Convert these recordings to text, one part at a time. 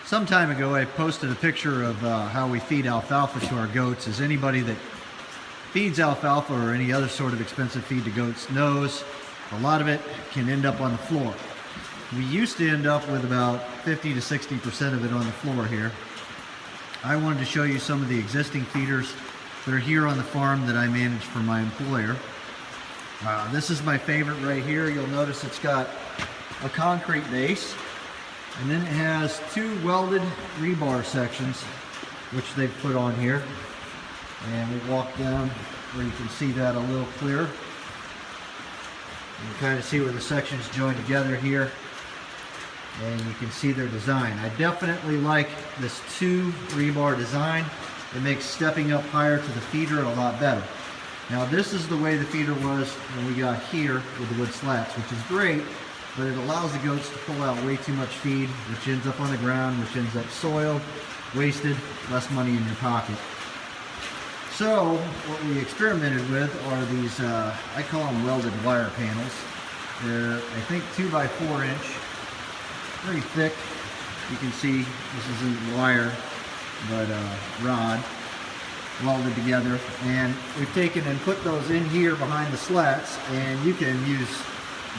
Some time ago I posted a picture of how we feed alfalfa to our goats. As anybody that feeds alfalfa or any other sort of expensive feed to goats knows, a lot of it can end up on the floor. We used to end up with about 50 to 60% of it on the floor here. I wanted to show you some of the existing feeders that are here on the farm that I manage for my employer. This is my favorite right here. You'll notice it's got a concrete base, and then it has two welded rebar sections which they've put on here. And we walk down where you can see that a little clearer. You can kind of see where the sections join together here, and you can see their design. I definitely like this two rebar design. It makes stepping up higher to the feeder a lot better. Now this is the way the feeder was when we got here with the wood slats, which is great, but it allows the goats to pull out way too much feed, which ends up on the ground, which ends up soiled, wasted, less money in your pocket. So what we experimented with are these, I call them welded wire panels. They're, I think, 2 by 4 inch, pretty thick. You can see this isn't wire, but rod welded together. And we've taken and put those in here behind the slats, and you can use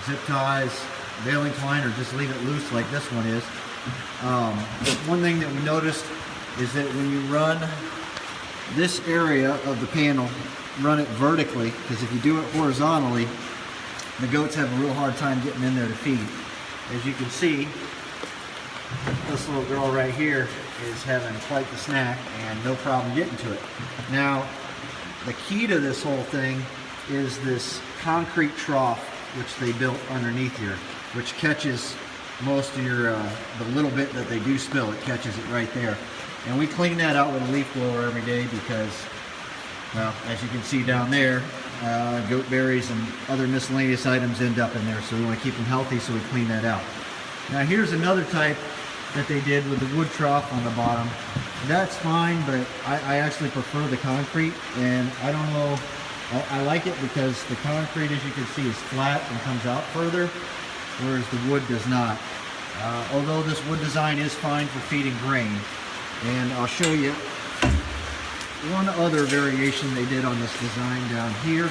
zip ties, baling twine, or just leave it loose like this one is. But one thing that we noticed is that when you run this area of the panel, run it vertically, because if you do it horizontally, the goats have a real hard time getting in there to feed. As you can see, this little girl right here is having quite the snack and no problem getting to it. Now, the key to this whole thing is this concrete trough which they built underneath here, which catches most of your, the little bit that they do spill, it catches it right there. And we clean that out with a leaf blower every day because, well, as you can see down there, goat berries and other miscellaneous items end up in there, so we want to keep them healthy, so we clean that out. Now here's another type that they did with the wood trough on the bottom. That's fine, but I actually prefer the concrete, and I don't know, I like it because the concrete, as you can see, is flat and comes out further, whereas the wood does not. Although this wood design is fine for feeding grain. And I'll show you one other variation they did on this design down here,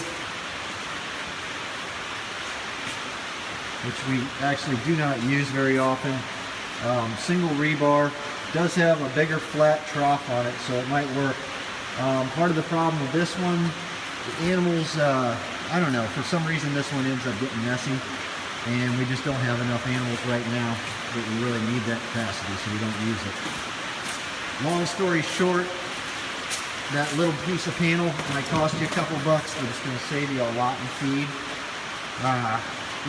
which we actually do not use very often. Single rebar, does have a bigger flat trough on it, so it might work. Part of the problem with this one, the animals, I don't know, for some reason this one ends up getting messy, and we just don't have enough animals right now that we really need that capacity, so we don't use it. Long story short, that little piece of panel might cost you a couple bucks, but it's going to save you a lot in feed. A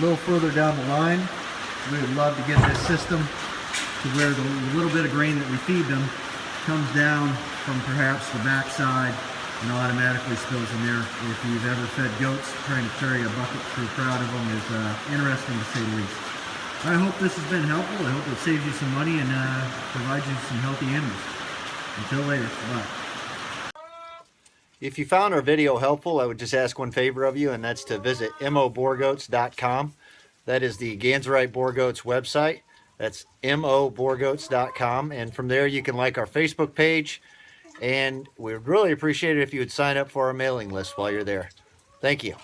little further down the line, we would love to get this system to where the little bit of grain that we feed them comes down from perhaps the back side and automatically spills in there. If you've ever fed goats, trying to carry a bucket through a crowd of them is interesting to say the least. I hope this has been helpful. I hope it saves you some money and provides you some healthy animals. Until later, bye. If you found our video helpful, I would just ask one favor of you, and that's to visit moboergoats.com. That is the Ganserite Boer Goats website. That's moboergoats.com, and from there you can like our Facebook page, and we'd really appreciate it if you would sign up for our mailing list while you're there. Thank you.